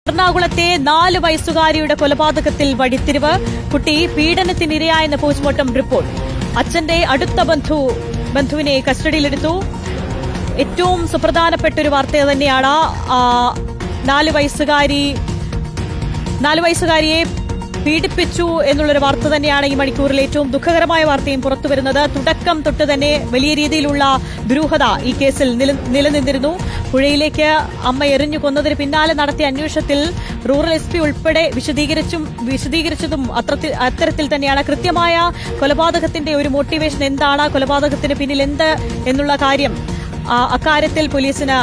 എറണാകുളത്തെ 4 വയസ്സുകാരിയുടെ കൊലപാതകത്തിൽ വഴിത്തിരിവ്. കുട്ടി പീഡനത്തിനിരയായെന്ന പോസ്റ്റ്മോർട്ടം റിപ്പോർട്ട്. അച്ഛന്റെ അടുത്ത ബന്ധുവിനെ കസ്റ്റഡിയിലെടുത്തു. ഏറ്റവും സുപ്രധാനപ്പെട്ട ഒരു വാർത്ത തന്നെയാണ്. 4 വയസ്സുകാരിയെ പീഡിപ്പിച്ചു എന്നുള്ളൊരു വാർത്ത തന്നെയാണ് ഈ മണിക്കൂറിൽ ഏറ്റവും ദുഃഖകരമായ വാർത്തയും പുറത്തുവരുന്നത്. തുടക്കം തൊട്ട് തന്നെ വലിയ രീതിയിലുള്ള ദുരൂഹത ഈ കേസിൽ നിലനിന്നിരുന്നു. പുഴയിലേക്ക് അമ്മ എറിഞ്ഞു കൊന്നതിന് പിന്നാലെ നടത്തിയ അന്വേഷണത്തിൽ റൂറൽ എസ്പി ഉൾപ്പെടെ വിശദീകരിച്ചതും അത്തരത്തിൽ തന്നെയാണ്. കൃത്യമായ കൊലപാതകത്തിന്റെ ഒരു മോട്ടിവേഷൻ എന്താണ്, കൊലപാതകത്തിന് പിന്നിൽ എന്ത് എന്നുള്ള കാര്യം, അക്കാര്യത്തിൽ പോലീസിന്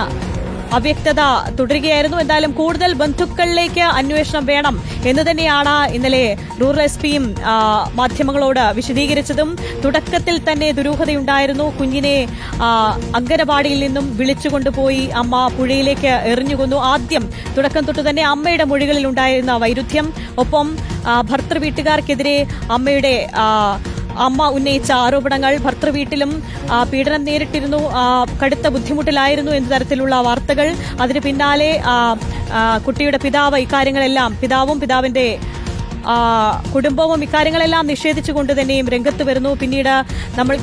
അവ്യക്തത തുടരുകയായിരുന്നു. എന്തായാലും കൂടുതൽ ബന്ധുക്കളിലേക്ക് അന്വേഷണം വേണം എന്ന് തന്നെയാണ് ഇന്നലെ റൂറൽ എസ്പിയും മാധ്യമങ്ങളോട് വിശദീകരിച്ചതും. തുടക്കത്തിൽ തന്നെ ദുരൂഹതയുണ്ടായിരുന്നു. കുഞ്ഞിനെ അങ്കനവാടിയിൽ നിന്നും വിളിച്ചുകൊണ്ടുപോയി അമ്മ പുഴയിലേക്ക് എറിഞ്ഞുകൊന്നു. ആദ്യം തുടക്കം തൊട്ട് തന്നെ അമ്മയുടെ മൊഴികളിൽ ഉണ്ടായിരുന്ന വൈരുദ്ധ്യം, ഒപ്പം ഭർത്തൃവീട്ടുകാർക്കെതിരെ അമ്മ ഉന്നയിച്ച ആരോപണങ്ങൾ, ഭർത്തൃവീട്ടിലും പീഡനം നേരിട്ടിരുന്നു, കടുത്ത ബുദ്ധിമുട്ടിലായിരുന്നു എന്ന തരത്തിലുള്ള വാർത്തകൾ. അതിന് പിന്നാലെ കുട്ടിയുടെ പിതാവും പിതാവിന്റെ കുടുംബവും ഇക്കാര്യങ്ങളെല്ലാം നിഷേധിച്ചുകൊണ്ട് തന്നെയും രംഗത്ത് വരുന്നു. പിന്നീട് നമ്മൾ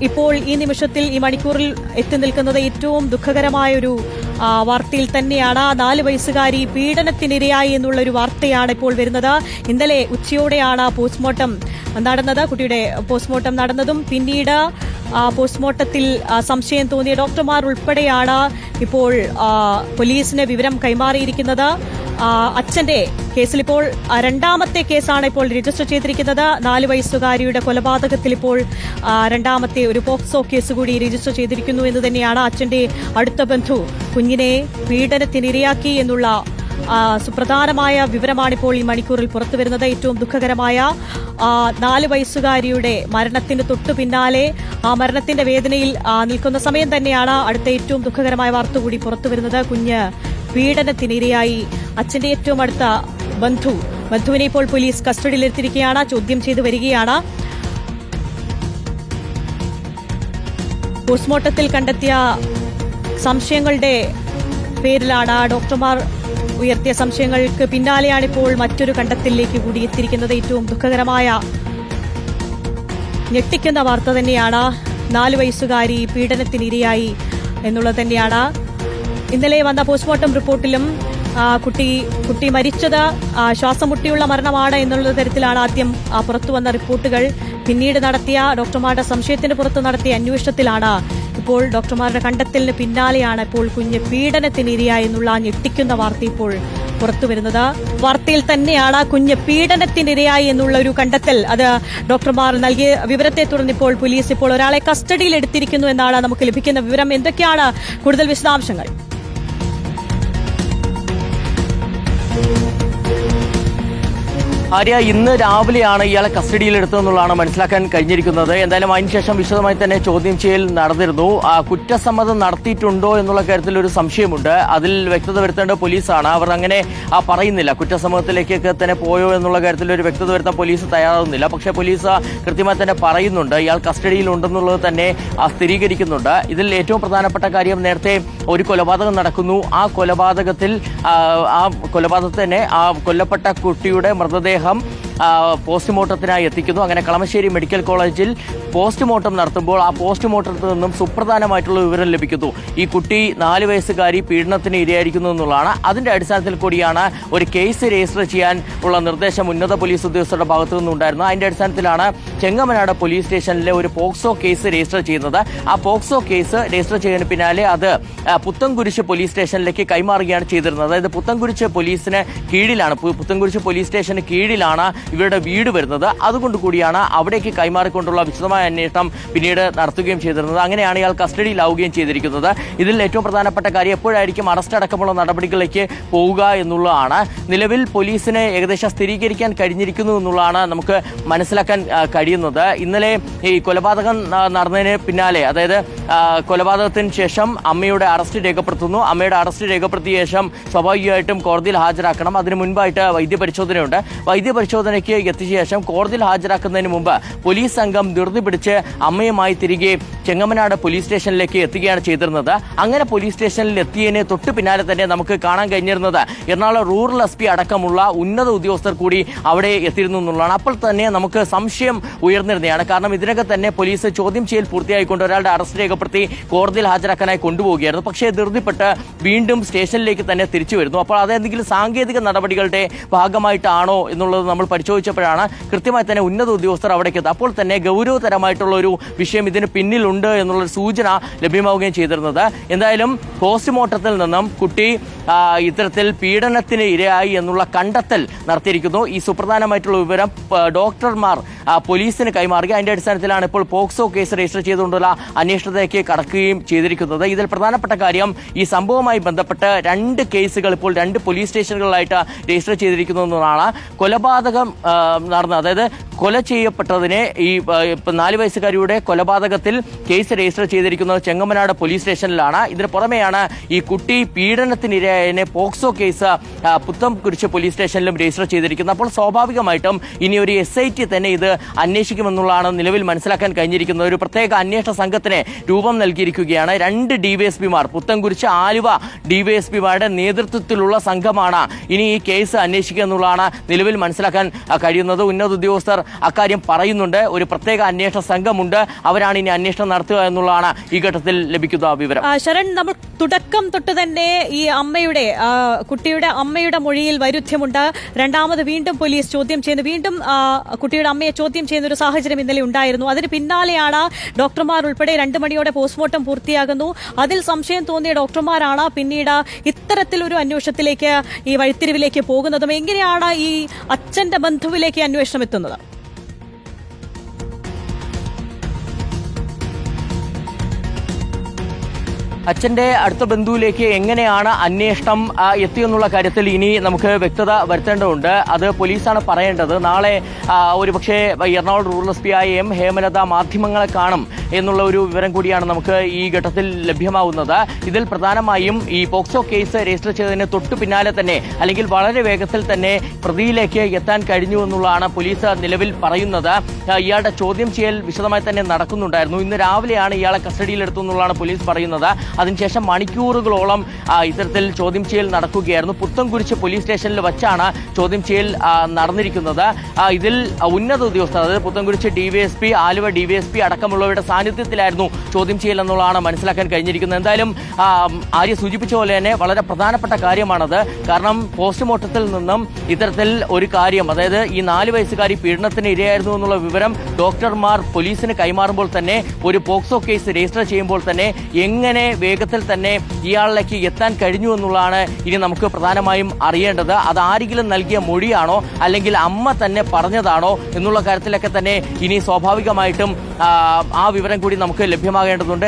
ഇപ്പോൾ ഈ നിമിഷത്തിൽ ഈ മണിക്കൂറിൽ എത്തി നിൽക്കുന്നത് ഏറ്റവും ദുഃഖകരമായൊരു വാർത്തയിൽ തന്നെയാണ്. 4 വയസ്സുകാരി പീഡനത്തിനിരയായി എന്നുള്ളൊരു വാർത്തയാണ് ഇപ്പോൾ വരുന്നത്. ഇന്നലെ ഉച്ചയോടെയാണ് പോസ്റ്റ്മോർട്ടം നടന്നത്. കുട്ടിയുടെ പോസ്റ്റ്മോർട്ടം നടന്നതും പിന്നീട് പോസ്റ്റ്മോർട്ടത്തിൽ സംശയം തോന്നിയ ഡോക്ടർമാർ ഉൾപ്പെടെയാണ് ഇപ്പോൾ പോലീസിന് വിവരം കൈമാറിയിരിക്കുന്നത്. അച്ഛന്റെ കേസിൽ ഇപ്പോൾ 2ാമത്തെ കേസാണ് ഇപ്പോൾ രജിസ്റ്റർ ചെയ്തിരിക്കുന്നത്. 4 വയസ്സുകാരിയുടെ കൊലപാതകത്തിൽ ഇപ്പോൾ 2ാമത്തെ ഒരു പോക്സോ കേസ് കൂടി രജിസ്റ്റർ ചെയ്തിരിക്കുന്നു എന്ന് തന്നെയാണ്. അച്ഛന്റെ അടുത്ത ബന്ധു കുഞ്ഞിനെ പീഡനത്തിനിരയാക്കി എന്നുള്ള സുപ്രധാനമായ വിവരമാണിപ്പോൾ ഈ മണിക്കൂറിൽ പുറത്തുവരുന്നത്. ഏറ്റവും ദുഃഖകരമായ 4 വയസ്സുകാരിയുടെ മരണത്തിന് തൊട്ടു പിന്നാലെ ആ മരണത്തിന്റെ വേദനയിൽ നിൽക്കുന്ന സമയം തന്നെയാണ് അടുത്ത ഏറ്റവും ദുഃഖകരമായ വാർത്ത കൂടി പുറത്തുവരുന്നത്. കുഞ്ഞ് പീഡനത്തിനിരയായി. അച്ഛന്റെ ഏറ്റവും അടുത്ത ബന്ധുവിനെ ഇപ്പോൾ പോലീസ് കസ്റ്റഡിയിലെടുത്തിരിക്കുകയാണ്, ചോദ്യം ചെയ്തു വരികയാണ്. പോസ്റ്റ്മോർട്ടത്തിൽ കണ്ടെത്തിയ സംശയങ്ങളുടെ പേരിലാണ്, ഡോക്ടർമാർ ഉയർത്തിയ സംശയങ്ങൾക്ക് പിന്നാലെയാണ് ഇപ്പോൾ മറ്റൊരു കണ്ടെത്തലിലേക്ക് കൂടി എത്തിയിരിക്കുന്നത്. ഏറ്റവും ദുഃഖകരമായ ഞെട്ടിക്കുന്ന വാർത്ത തന്നെയാണ്. 4 വയസ്സുകാരി പീഡനത്തിനിരയായി എന്നുള്ളത് തന്നെയാണ്. ഇന്നലെ വന്ന പോസ്റ്റ്മോർട്ടം റിപ്പോർട്ടിലും കുട്ടി മരിച്ചത് ശ്വാസം മുട്ടിയുള്ള മരണമാണ് എന്നുള്ള തരത്തിലാണ് ആദ്യം പുറത്തുവന്ന റിപ്പോർട്ടുകൾ. പിന്നീട് നടത്തിയ ഡോക്ടർമാരുടെ സംശയത്തിന് പുറത്ത് നടത്തിയ അന്വേഷണത്തിലാണ് ഇപ്പോൾ ഡോക്ടർമാരുടെ കണ്ടെത്തലിന് പിന്നാലെയാണ് ഇപ്പോൾ കുഞ്ഞ് പീഡനത്തിനിരയായി എന്നുള്ള ഞെട്ടിക്കുന്ന വാർത്ത ഇപ്പോൾ പുറത്തുവരുന്നത്. വാർത്തയിൽ തന്നെയാണ് കുഞ്ഞ് പീഡനത്തിനിരയായി എന്നുള്ള ഒരു കണ്ടെത്തൽ. അത് ഡോക്ടർമാർ നൽകിയ വിവരത്തെ തുടർന്ന് ഇപ്പോൾ പോലീസ് ഇപ്പോൾ ഒരാളെ കസ്റ്റഡിയിൽ എടുത്തിരിക്കുന്നു എന്നാണ് നമുക്ക് ലഭിക്കുന്ന വിവരം. എന്തൊക്കെയാണ് കൂടുതൽ വിശദാംശങ്ങൾ? ആര്യ, ഇന്ന് രാവിലെയാണ് ഇയാളെ കസ്റ്റഡിയിലെടുത്തതെന്നുള്ളതാണ് മനസ്സിലാക്കാൻ കഴിഞ്ഞിരിക്കുന്നത്. എന്തായാലും അതിനുശേഷം വിശദമായി തന്നെ ചോദ്യം ചെയ്യൽ നടന്നിരുന്നു. കുറ്റസമ്മതം നടത്തിയിട്ടുണ്ടോ എന്നുള്ള കാര്യത്തിൽ ഒരു സംശയമുണ്ട്. അതിൽ വ്യക്തത വരുത്തേണ്ട പോലീസാണ്. അവർ അങ്ങനെ പറയുന്നില്ല. കുറ്റസമ്മതത്തിലേക്കൊക്കെ തന്നെ പോയോ എന്നുള്ള കാര്യത്തിൽ ഒരു വ്യക്തത വരുത്താൻ പോലീസ് തയ്യാറാവുന്നില്ല. പക്ഷേ പോലീസ് കൃത്യമായി തന്നെ പറയുന്നുണ്ട്, ഇയാൾ കസ്റ്റഡിയിലുണ്ടെന്നുള്ളത് തന്നെ സ്ഥിരീകരിക്കുന്നുണ്ട്. ഇതിൽ ഏറ്റവും പ്രധാനപ്പെട്ട കാര്യം, നേരത്തെ ഒരു കൊലപാതകം നടക്കുന്നു. ആ കൊലപാതകത്തിൽ തന്നെ ആ കൊല്ലപ്പെട്ട കുട്ടിയുടെ മൃതദേഹം പോസ്റ്റ്മോർട്ടത്തിനായി എത്തിക്കുന്നു. അങ്ങനെ കളമശ്ശേരി മെഡിക്കൽ കോളേജിൽ പോസ്റ്റ്മോർട്ടം നടത്തുമ്പോൾ ആ പോസ്റ്റ്മോർട്ടത്തിൽ നിന്നും സുപ്രധാനമായിട്ടുള്ള വിവരം ലഭിക്കുന്നു. ഈ കുട്ടി 4 വയസ്സുകാരി പീഡനത്തിന് ഇരയായിരിക്കുന്നു എന്നുള്ളതാണ്. അതിന്റെ അടിസ്ഥാനത്തിൽ കൂടിയാണ് ഒരു കേസ് രജിസ്റ്റർ ചെയ്യാൻ ഉള്ള നിർദ്ദേശം ഉന്നത പോലീസ് ഉദ്യോഗസ്ഥരുടെ ഭാഗത്തു നിന്നുണ്ടായിരുന്നു. അതിന്റെ അടിസ്ഥാനത്തിലാണ് ചെങ്ങമനാട് പോലീസ് സ്റ്റേഷനിലെ ഒരു പോക്സോ കേസ് രജിസ്റ്റർ ചെയ്യുന്നത്. ആ പോക്സോ കേസ് രജിസ്റ്റർ ചെയ്യുന്നതിന് പിന്നാലെ അത് പുത്തൻകുരിശ് പോലീസ് സ്റ്റേഷനിലേക്ക് കൈമാറുകയാണ് ചെയ്തിരുന്നത്. അതായത് പുത്തൻകുരിശ് പോലീസിന് കീഴിലാണ്, പുത്തൻകുരിശ് പോലീസ് സ്റ്റേഷന് കീഴിലാണ് ഇവരുടെ വീട് വരുന്നത്. അതുകൊണ്ട് കൂടിയാണ് അവിടേക്ക് കൈമാറിക്കൊണ്ടുള്ള വിശദമായ അന്വേഷണം പിന്നീട് നടത്തുകയും ചെയ്തിരുന്നത്. അങ്ങനെയാണ് ഇയാൾ കസ്റ്റഡിയിലാവുകയും ചെയ്തിരിക്കുന്നത്. ഇതിൽ ഏറ്റവും പ്രധാനപ്പെട്ട കാര്യം, എപ്പോഴായിരിക്കും അറസ്റ്റ് അടക്കമുള്ള നടപടികളിലേക്ക് പോവുക എന്നുള്ളതാണ്. നിലവിൽ പോലീസിന് ഏകദേശം സ്ഥിരീകരിക്കാൻ കഴിഞ്ഞിരിക്കുന്നു എന്നുള്ളതാണ് നമുക്ക് മനസ്സിലാക്കാൻ കഴിയുന്നത്. ഇന്നലെ ഈ കൊലപാതകം നടന്നതിന് പിന്നാലെ, അതായത് കൊലപാതകത്തിന് ശേഷം അമ്മയുടെ അറസ്റ്റ് രേഖപ്പെടുത്തുന്നു. അമ്മയുടെ അറസ്റ്റ് രേഖപ്പെടുത്തിയ ശേഷം സ്വാഭാവികമായിട്ടും കോടതിയിൽ ഹാജരാക്കണം. അതിന് മുൻപായിട്ട് വൈദ്യപരിശോധനയുണ്ട്. വൈദ്യപരിശോധന പരിശോധനയ്ക്ക് എത്തിയ ശേഷം കോടതിയിൽ ഹാജരാക്കുന്നതിന് മുമ്പ് പോലീസ് സംഘം ധൃതി പിടിച്ച് അമ്മയുമായി തിരികെ ചെങ്ങമനാട് പോലീസ് സ്റ്റേഷനിലേക്ക് എത്തുകയാണ് ചെയ്തിരുന്നത്. അങ്ങനെ പോലീസ് സ്റ്റേഷനിൽ എത്തിയതിന് തൊട്ട് പിന്നാലെ തന്നെ നമുക്ക് കാണാൻ കഴിഞ്ഞിരുന്നത് എറണാകുളം റൂറൽ SP അടക്കമുള്ള ഉന്നത ഉദ്യോഗസ്ഥർ കൂടി അവിടെ എത്തിയിരുന്നു എന്നുള്ളതാണ്. അപ്പോൾ തന്നെ നമുക്ക് സംശയം ഉയർന്നിരുന്നതാണ്. കാരണം ഇതിനകം തന്നെ പോലീസ് ചോദ്യം ചെയ്യൽ പൂർത്തിയായിക്കൊണ്ട് ഒരാളുടെ അറസ്റ്റ് രേഖപ്പെടുത്തി കോടതിയിൽ ഹാജരാക്കാനായി കൊണ്ടുപോവുകയായിരുന്നു. പക്ഷേ ധൃതിപ്പെട്ട് വീണ്ടും സ്റ്റേഷനിലേക്ക് തന്നെ തിരിച്ചു വരുന്നു. അപ്പോൾ അതെന്തെങ്കിലും സാങ്കേതിക നടപടികളുടെ ഭാഗമായിട്ടാണോ എന്നുള്ളത് നമ്മൾ പരിശോധിച്ചപ്പോഴാണ് കൃത്യമായി തന്നെ ഉന്നത ഉദ്യോഗസ്ഥർ അവിടേക്ക് എത്തുക. അപ്പോൾ തന്നെ ഗൗരവതരമായിട്ടുള്ള ഒരു വിഷയം ഇതിന് പിന്നിലുണ്ട് എന്നുള്ളൊരു സൂചന ലഭ്യമാവുകയും ചെയ്തിരുന്നത്. എന്തായാലും പോസ്റ്റ്മോർട്ടത്തിൽ നിന്നും കുട്ടി ഇത്തരത്തിൽ പീഡനത്തിന് ഇരയായി എന്നുള്ള കണ്ടെത്തൽ നടത്തിയിരിക്കുന്നു. ഈ സുപ്രധാനമായിട്ടുള്ള വിവരം ഡോക്ടർമാർ പോലീസിന് കൈമാറുക. അതിന്റെ അടിസ്ഥാനത്തിലാണ് ഇപ്പോൾ പോക്സോ കേസ് രജിസ്റ്റർ ചെയ്തുകൊണ്ടുള്ള അന്വേഷണത്തിലേക്ക് കടക്കുകയും ചെയ്തിരിക്കുന്നത്. ഇതിൽ പ്രധാനപ്പെട്ട കാര്യം ഈ സംഭവവുമായി ബന്ധപ്പെട്ട് 2 കേസുകൾ ഇപ്പോൾ 2 പോലീസ് സ്റ്റേഷനുകളിലായിട്ട് രജിസ്റ്റർ ചെയ്തിരിക്കുന്നു എന്നതാണ്. കൊലപാതകം നടന്ന, അതായത് കൊല ചെയ്യപ്പെട്ടതിനെ ഈ 4 വയസ്സുകാരിയുടെ കൊലപാതകത്തിൽ കേസ് രജിസ്റ്റർ ചെയ്തിരിക്കുന്നത് ചെങ്ങമനാട് പോലീസ് സ്റ്റേഷനിലാണ്. ഇതിന് പുറമെയാണ് ഈ കുട്ടി പീഡനത്തിനിരയായതിനെ പോക്സോ കേസ് പുത്തംകുരിശ് പോലീസ് സ്റ്റേഷനിലും രജിസ്റ്റർ ചെയ്തിരിക്കുന്നത്. അപ്പോൾ സ്വാഭാവികമായിട്ടും ഇനി ഒരു SIT തന്നെ ഇത് അന്വേഷിക്കുമെന്നുള്ളതാണ് നിലവിൽ മനസ്സിലാക്കാൻ കഴിഞ്ഞിരിക്കുന്നത്. ഒരു പ്രത്യേക അന്വേഷണ സംഘത്തിന് രൂപം നൽകിയിരിക്കുകയാണ്. 2 DYSPമാർ, പുത്തംകുരിശ്, ആലുവ DYSPമാരുടെ നേതൃത്വത്തിലുള്ള സംഘമാണ് ഇനി ഈ കേസ് അന്വേഷിക്കുക എന്നുള്ളതാണ് നിലവിൽ മനസ്സിലാക്കാൻ കഴിയുന്നത്. ഉന്നത ഉദ്യോഗസ്ഥർ അക്കാര്യം പറയുന്നുണ്ട്. ഒരു പ്രത്യേക അന്വേഷണ സംഘമുണ്ട്, അവരാണ് ഇനി അന്വേഷണം നടത്തുക എന്നുള്ളതാണ് ഈ ഘട്ടത്തിൽ ലഭിക്കുന്ന വിവരം. ശരൺ, നമ്മൾ തുടക്കം തൊട്ട് തന്നെ ഈ കുട്ടിയുടെ അമ്മയുടെ മൊഴിയിൽ വൈരുദ്ധ്യമുണ്ട്. രണ്ടാമത് വീണ്ടും പോലീസ് ചോദ്യം ചെയ്യുന്നു, വീണ്ടും കുട്ടിയുടെ അമ്മയെ ചോദ്യം ചെയ്യുന്ന ഒരു സാഹചര്യം ഇന്നലെ ഉണ്ടായിരുന്നു. അതിന് പിന്നാലെയാണ് ഡോക്ടർമാർ ഉൾപ്പെടെ 2 മണിയോടെ പോസ്റ്റ്മോർട്ടം പൂർത്തിയാകുന്നു. അതിൽ സംശയം തോന്നിയ ഡോക്ടർമാരാണ് പിന്നീട് ഇത്തരത്തിലൊരു അന്വേഷണത്തിലേക്ക്, ഈ വഴിത്തിരിവിലേക്ക് പോകുന്നതും. എങ്ങനെയാണ് ഈ അച്ഛന്റെ ബന്ധുവിലേക്ക് അന്വേഷണം എത്തുന്നത്? അച്ഛന്റെ അടുത്ത ബന്ധുവിലേക്ക് എങ്ങനെയാണ് അന്വേഷണം എത്തിയെന്നുള്ള കാര്യത്തിൽ ഇനി നമുക്ക് വ്യക്തത വരുത്തേണ്ടതുണ്ട്. അത് പോലീസാണ് പറയേണ്ടത്. നാളെ ഒരുപക്ഷെ എറണാകുളം റൂറൽ SP ആയ M ഹേമലത മാധ്യമങ്ങളെ കാണും എന്നുള്ള ഒരു വിവരം കൂടിയാണ് നമുക്ക് ഈ ഘട്ടത്തിൽ ലഭ്യമാവുന്നത്. ഇതിൽ പ്രധാനമായും ഈ പോക്സോ കേസ് രജിസ്റ്റർ ചെയ്തതിന് തൊട്ടു പിന്നാലെ തന്നെ, അല്ലെങ്കിൽ വളരെ വേഗത്തിൽ തന്നെ പ്രതിയിലേക്ക് എത്താൻ കഴിഞ്ഞു എന്നുള്ളതാണ് പോലീസ് നിലവിൽ പറയുന്നത്. ഇയാളുടെ ചോദ്യം ചെയ്യൽ വിശദമായി തന്നെ നടക്കുന്നുണ്ടായിരുന്നു. ഇന്ന് രാവിലെയാണ് ഇയാളെ കസ്റ്റഡിയിലെടുത്തു എന്നുള്ളതാണ് പോലീസ് പറയുന്നത്. അതിനുശേഷം മണിക്കൂറുകളോളം ഇത്തരത്തിൽ ചോദ്യം ചെയ്യൽ നടക്കുകയായിരുന്നു. പുത്തംകുരിശ് പോലീസ് സ്റ്റേഷനിൽ വച്ചാണ് ചോദ്യം ചെയ്യൽ നടന്നിരിക്കുന്നത്. ഇതിൽ ഉന്നത ഉദ്യോഗസ്ഥർ, അതായത് പുത്തംകുരിശ് DYSP, ആലുവ DYSP അടക്കമുള്ളവരുടെ സാന്നിധ്യത്തിലായിരുന്നു ചോദ്യം ചെയ്യൽ എന്നുള്ളതാണ് മനസ്സിലാക്കാൻ കഴിഞ്ഞിരിക്കുന്നത്. എന്തായാലും ആര്യ സൂചിപ്പിച്ച പോലെ തന്നെ വളരെ പ്രധാനപ്പെട്ട കാര്യമാണത്. കാരണം പോസ്റ്റ്മോർട്ടത്തിൽ നിന്നും ഇത്തരത്തിൽ ഒരു കാര്യം, അതായത് ഈ 4 വയസ്സുകാരി പീഡനത്തിന് ഇരയായിരുന്നു എന്നുള്ള വിവരം ഡോക്ടർമാർ പോലീസിന് കൈമാറുമ്പോൾ തന്നെ, ഒരു പോക്സോ കേസ് രജിസ്റ്റർ ചെയ്യുമ്പോൾ തന്നെ എങ്ങനെ വേഗത്തിൽ തന്നെ ഇയാളിലേക്ക് എത്താൻ കഴിഞ്ഞു എന്നുള്ളതാണ് ഇനി നമുക്ക് പ്രധാനമായും അറിയേണ്ടത്. അത് ആരെങ്കിലും നൽകിയ മൊഴിയാണോ, അല്ലെങ്കിൽ അമ്മ തന്നെ പറഞ്ഞതാണോ എന്നുള്ള കാര്യത്തിലൊക്കെ തന്നെ ഇനി സ്വാഭാവികമായിട്ടും ആ വിവരം കൂടി നമുക്ക് ലഭ്യമാകേണ്ടതുണ്ട്.